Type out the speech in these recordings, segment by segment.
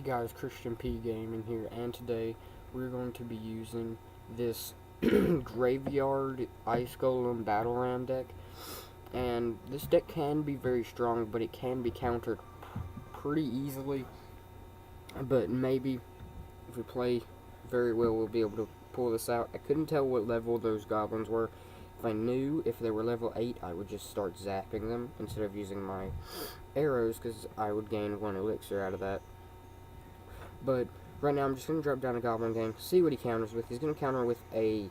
Guys, Christian P Gaming here, and today we're going to be using this Graveyard Ice Golem Battle Ram deck. And this deck can be very strong, but it can be countered pretty easily. But maybe if we play very well, we'll be able to pull this out. I couldn't tell what level those goblins were. If I knew if they were level 8, I would just start zapping them instead of using my arrows, because I would gain 1 elixir out of that. But right now I'm just going to drop down a Goblin Gang, see what he counters with. He's going to counter with a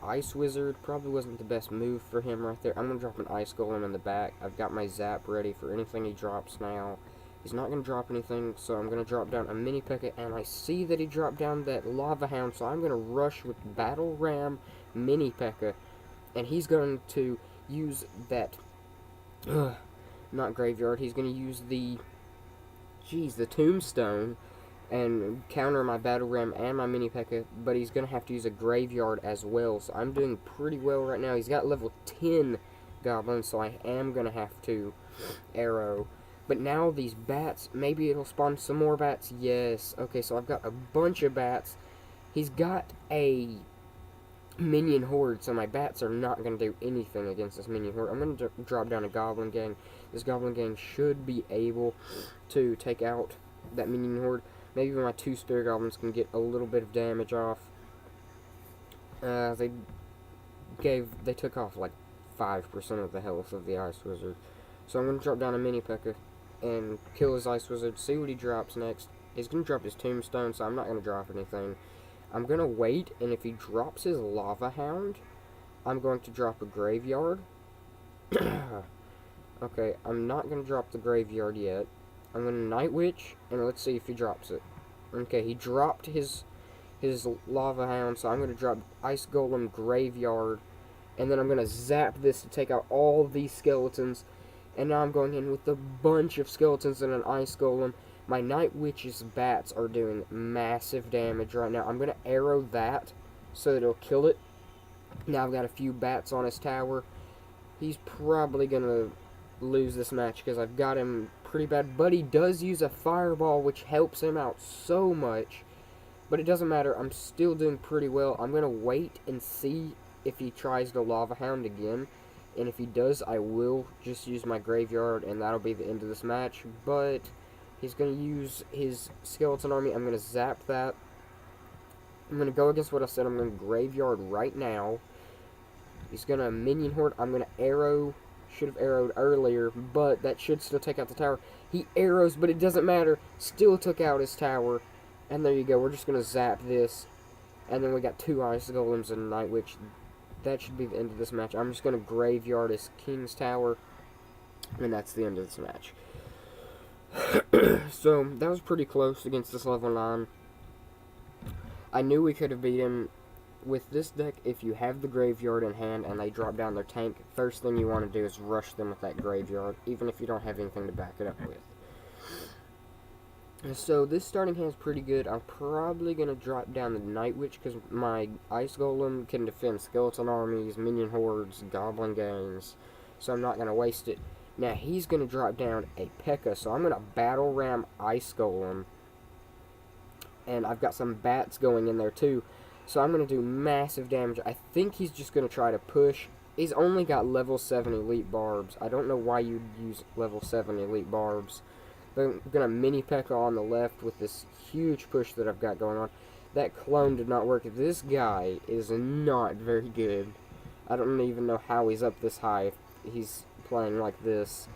Ice Wizard. Probably wasn't the best move for him right there. I'm going to drop an Ice Golem in the back. I've got my Zap ready for anything he drops now. He's not going to drop anything, so I'm going to drop down a Mini P.E.K.K.A. And I see that he dropped down that Lava Hound, so I'm going to rush with Battle Ram Mini P.E.K.K.A. And he's going to use that, not Graveyard, he's going to use the Tombstone and counter my Battle Ram and my Mini P.E.K.K.A., but he's going to have to use a Graveyard as well, so I'm doing pretty well right now. He's got level 10 Goblins, so I am going to have to arrow. But now these bats, maybe it'll spawn some more bats. Yes. Okay, so I've got a bunch of bats. He's got a minion horde, so my bats are not going to do anything against this minion horde. I'm going to drop down a Goblin Gang. This Goblin Gang should be able to take out that minion horde. Maybe my 2 Spirit Goblins can get a little bit of damage off. They took off like 5% of the health of the Ice Wizard. So I'm going to drop down a Mini P.E.K.K.A. and kill his Ice Wizard, see what he drops next. He's going to drop his Tombstone, so I'm not going to drop anything. I'm going to wait, and if he drops his Lava Hound, I'm going to drop a Graveyard. Okay, I'm not going to drop the Graveyard yet. I'm going to Night Witch, and let's see if he drops it. Okay, he dropped his Lava Hound, so I'm going to drop Ice Golem Graveyard, and then I'm going to zap this to take out all these skeletons. And now I'm going in with a bunch of skeletons and an Ice Golem. My Night Witch's bats are doing massive damage right now. I'm going to arrow that so that it'll kill it. Now I've got a few bats on his tower. He's probably going to lose this match because I've got him pretty bad. But he does use a Fireball, which helps him out so much. But it doesn't matter. I'm still doing pretty well. I'm going to wait and see if he tries the Lava Hound again. And if he does, I will just use my Graveyard, and that'll be the end of this match. But he's going to use his Skeleton Army. I'm going to zap that. I'm going to go against what I said. I'm going to Graveyard right now. He's going to Minion Horde. I'm going to arrow. Should have arrowed earlier, but that should still take out the tower. He arrows, but it doesn't matter. Still took out his tower. And there you go. We're just going to zap this. And then we got 2 Ice Golems and a Night Witch. That should be the end of this match. I'm just going to Graveyard his King's Tower. And that's the end of this match. So, that was pretty close against this level 9. I knew we could have beat him. With this deck, if you have the Graveyard in hand and they drop down their tank, first thing you want to do is rush them with that Graveyard, even if you don't have anything to back it up with. So, this starting hand is pretty good. I'm probably going to drop down the Night Witch, because my Ice Golem can defend Skeleton Armies, Minion Hordes, Goblin Gangs, so I'm not going to waste it. Now, he's going to drop down a P.E.K.K.A., so I'm going to Battle Ram Ice Golem, and I've got some bats going in there too, so I'm going to do massive damage. I think he's just going to try to push. He's only got level 7 Elite Barbs. I don't know why you'd use level 7 Elite Barbs. But I'm going to Mini P.E.K.K.A. on the left with this huge push that I've got going on. That clone did not work. This guy is not very good. I don't even know how he's up this high if he's playing like this.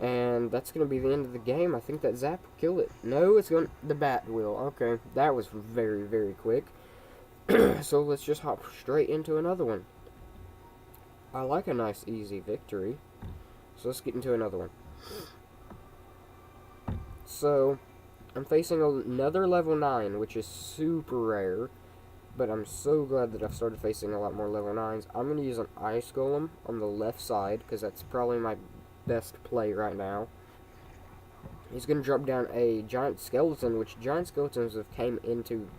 And that's going to be the end of the game. I think that Zap will kill it. No, it's going. The Bat will. Okay, that was very, very quick. So let's just hop straight into another one. I like a nice, easy victory. So let's get into another one. So, I'm facing another level 9, which is super rare, but I'm so glad that I've started facing a lot more level 9s. I'm going to use an Ice Golem on the left side, because that's probably my best play right now. He's going to drop down a Giant Skeleton, which Giant Skeletons have came into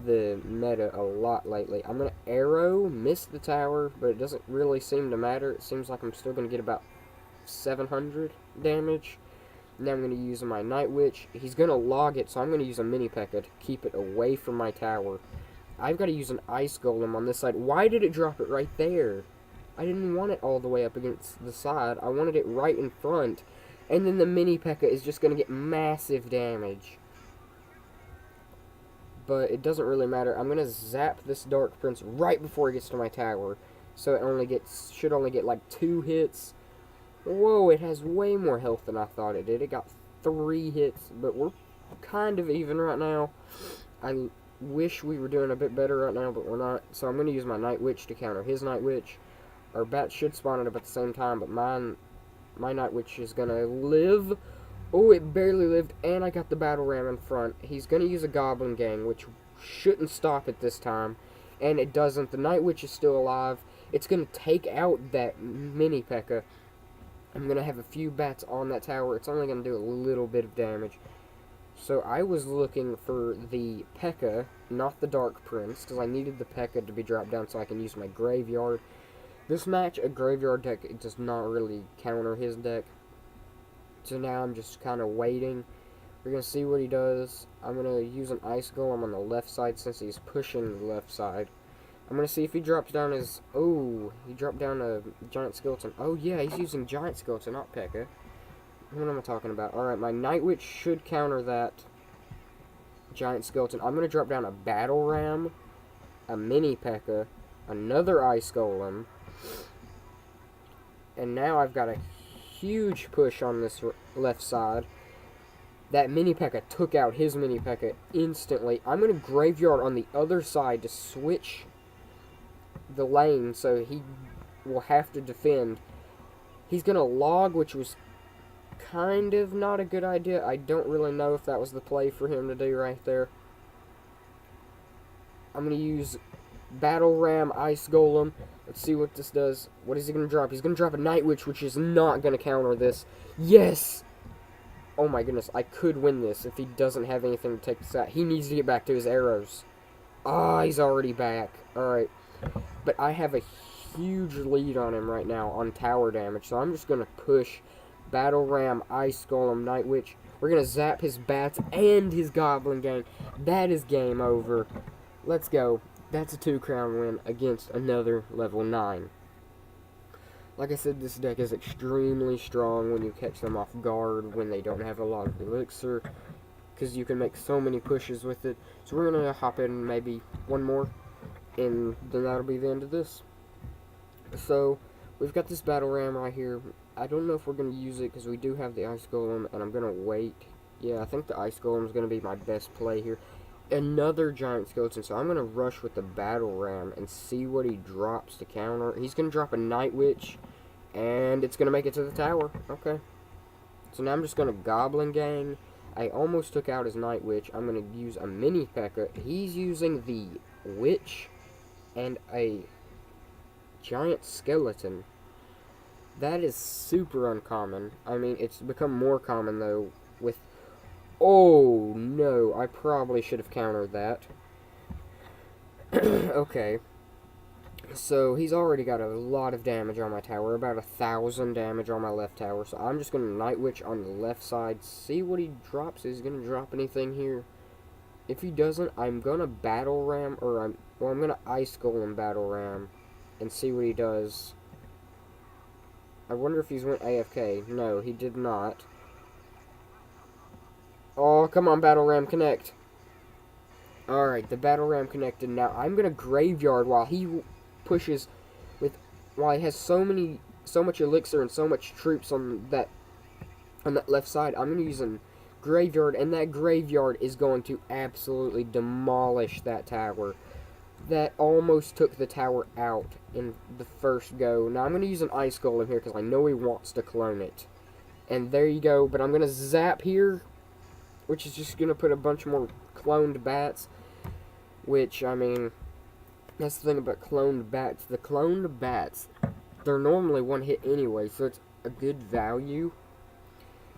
the meta a lot lately. I'm going to arrow, miss the tower, but it doesn't really seem to matter. It seems like I'm still going to get about 700 damage. Now I'm going to use my Night Witch. He's going to log it, so I'm going to use a mini P.E.K.K.A. to keep it away from my tower. I've got to use an Ice Golem on this side. Why did it drop it right there? I didn't want it all the way up against the side. I wanted it right in front. And then the mini P.E.K.K.A. is just going to get massive damage. But it doesn't really matter. I'm going to zap this Dark Prince right before it gets to my tower. So it should only get like 2 hits. Whoa, it has way more health than I thought it did. It got 3 hits, but we're kind of even right now. I wish we were doing a bit better right now, but we're not. So I'm going to use my Night Witch to counter his Night Witch. Our bats should spawn it up at the same time, but my Night Witch is going to live. Oh, it barely lived, and I got the Battle Ram in front. He's going to use a Goblin Gang, which shouldn't stop it this time. And it doesn't. The Night Witch is still alive. It's going to take out that mini P.E.K.K.A. I'm going to have a few bats on that tower. It's only going to do a little bit of damage. So I was looking for the P.E.K.K.A., not the Dark Prince, because I needed the P.E.K.K.A. to be dropped down so I can use my Graveyard. This match, a Graveyard deck does not really counter his deck. So now I'm just kind of waiting. We're going to see what he does. I'm going to use an Ice Golem on the left side since he's pushing the left side. I'm going to see if he drops down his... Oh, he dropped down a Giant Skeleton. Oh, yeah, he's using Giant Skeleton, not P.E.K.K.A. What am I talking about? Alright, my Night Witch should counter that Giant Skeleton. I'm going to drop down a Battle Ram, a Mini P.E.K.K.A., another Ice Golem, and now I've got a huge push on this left side. That Mini P.E.K.K.A. took out his Mini P.E.K.K.A. instantly. I'm going to Graveyard on the other side to switch the lane so he will have to defend. He's going to log, which was kind of not a good idea. I don't really know if that was the play for him to do right there. I'm going to use Battle Ram, Ice Golem. Let's see what this does. What is he going to drop? He's going to drop a Night Witch, which is not going to counter this. Yes! Oh my goodness, I could win this if he doesn't have anything to take this out. He needs to get back to his arrows. Ah, he's already back. Alright. But I have a huge lead on him right now on tower damage, so I'm just going to push Battle Ram, Ice Golem, Night Witch. We're going to zap his bats and his Goblin Gang. That is game over. Let's go. That's a 2-crown win against another level 9. Like I said, this deck is extremely strong when you catch them off guard, when they don't have a lot of elixir, because you can make so many pushes with it. So we're going to hop in maybe one more, and then that'll be the end of this. So, we've got this Battle Ram right here. I don't know if we're going to use it, because we do have the Ice Golem, and I'm going to wait. Yeah, I think the Ice Golem is going to be my best play here. Another Giant Skeleton, so I'm going to rush with the Battle Ram and see what he drops to counter. He's going to drop a Night Witch, and it's going to make it to the tower. Okay. So now I'm just going to Goblin Gang. I almost took out his Night Witch. I'm going to use a Mini P.E.K.K.A. He's using the Witch and a Giant Skeleton. That is super uncommon. I mean, it's become more common, though, with... Oh, no. I probably should have countered that. Okay. So, he's already got a lot of damage on my tower. About 1,000 damage on my left tower. So, I'm just going to Night Witch on the left side. See what he drops. Is he going to drop anything here? If he doesn't, I'm going to Battle Ram. Or, I'm going to Ice Golem Battle Ram. And see what he does. I wonder if he's went AFK. No, he did not. Oh, come on, Battle Ram, connect. Alright, the Battle Ram connected. Now, I'm going to Graveyard while he pushes with... While he has so much elixir and so much troops on that left side. I'm going to use a Graveyard, and that Graveyard is going to absolutely demolish that tower. That almost took the tower out in the first go. Now, I'm going to use an Ice Golem here because I know he wants to clone it. And there you go. But I'm going to zap here, which is just going to put a bunch more cloned bats. Which, I mean, that's the thing about cloned bats. The cloned bats, they're normally one hit anyway, so it's a good value.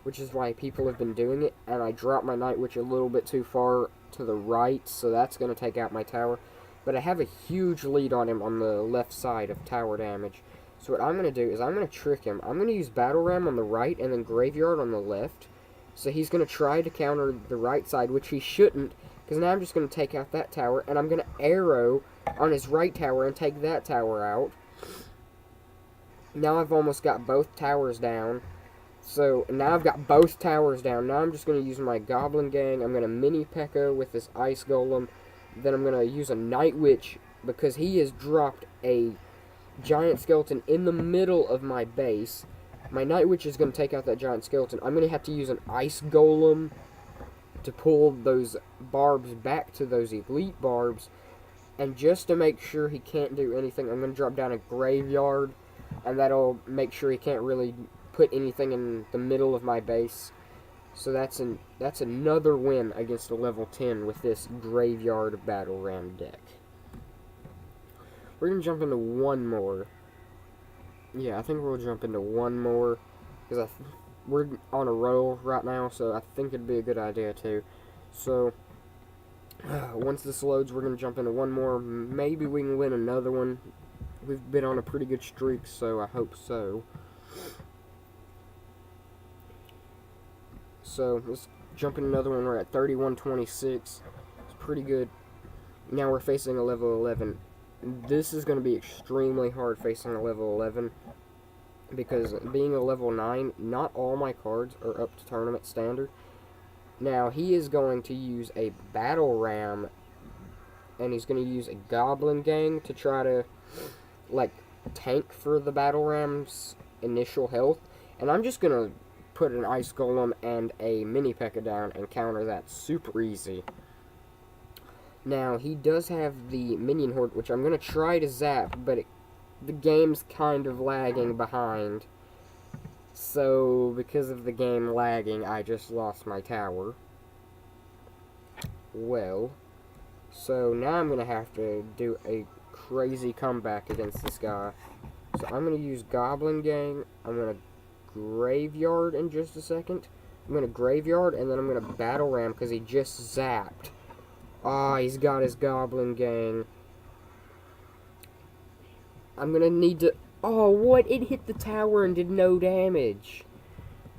Which is why people have been doing it. And I dropped my Night Witch a little bit too far to the right, so that's going to take out my tower. But I have a huge lead on him on the left side of tower damage. So what I'm going to do is I'm going to trick him. I'm going to use Battle Ram on the right and then Graveyard on the left. So he's going to try to counter the right side, which he shouldn't, because now I'm just going to take out that tower, and I'm going to arrow on his right tower and take that tower out. Now I've almost got both towers down. So now I've got both towers down. Now I'm just going to use my Goblin Gang. I'm going to mini P.E.K.K.A. with this Ice Golem. Then I'm going to use a Night Witch, because he has dropped a giant skeleton in the middle of my base. My Night Witch is going to take out that giant skeleton. I'm going to have to use an Ice Golem to pull those barbs back to those elite barbs. And just to make sure he can't do anything, I'm going to drop down a Graveyard. And that'll make sure he can't really put anything in the middle of my base. So that's another win against a level 10 with this Graveyard Battle Ram deck. We're going to jump into one more. Yeah, I think we'll jump into one more, because we're on a roll right now, so I think it'd be a good idea too. So, once this loads, we're going to jump into one more. Maybe we can win another one. We've been on a pretty good streak, so I hope so. So, let's jump in another one. We're at 31-26. It's pretty good. Now we're facing a level 11. This is going to be extremely hard facing a level 11, because being a level 9, not all my cards are up to tournament standard. Now, he is going to use a Battle Ram, and he's going to use a Goblin Gang to try to, like, tank for the Battle Ram's initial health. And I'm just going to put an Ice Golem and a mini P.E.K.K.A. down and counter that super easy. Now, he does have the Minion Horde, which I'm going to try to zap, but the game's kind of lagging behind. So, because of the game lagging, I just lost my tower. Well, so now I'm going to have to do a crazy comeback against this guy. So I'm going to use Goblin Gang. I'm going to Graveyard in just a second. I'm going to Graveyard, and then I'm going to Battle Ram, because he just zapped. Ah, he's got his Goblin Gang. I'm gonna need to... Oh, what? It hit the tower and did no damage.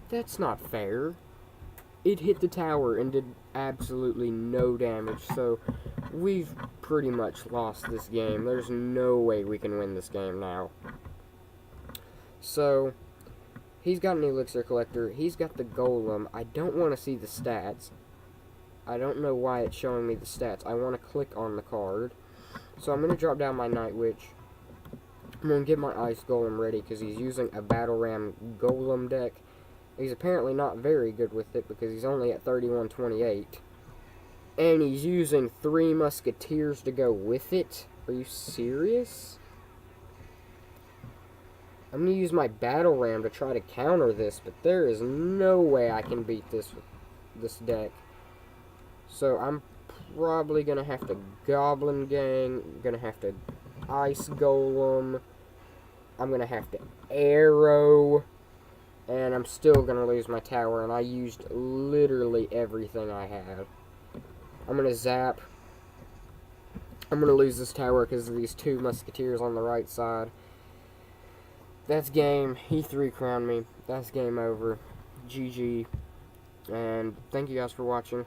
That's not fair. It hit the tower and did absolutely no damage. So, we've pretty much lost this game. There's no way we can win this game now. So, he's got an Elixir Collector. He's got the Golem. I don't want to see the stats. I don't know why it's showing me the stats. I want to click on the card. So I'm going to drop down my Night Witch. I'm going to get my Ice Golem ready, because he's using a Battle Ram Golem deck. He's apparently not very good with it, because he's only at 31-28. And he's using 3 Musketeers to go with it. Are you serious? I'm going to use my Battle Ram to try to counter this, but there is no way I can beat this with this deck. So I'm probably going to have to Goblin Gang, going to have to Ice Golem, I'm going to have to Arrow, and I'm still going to lose my tower, and I used literally everything I had. I'm going to zap. I'm going to lose this tower because of these 2 Musketeers on the right side. That's game. He 3-crowned me. That's game over. GG. And thank you guys for watching.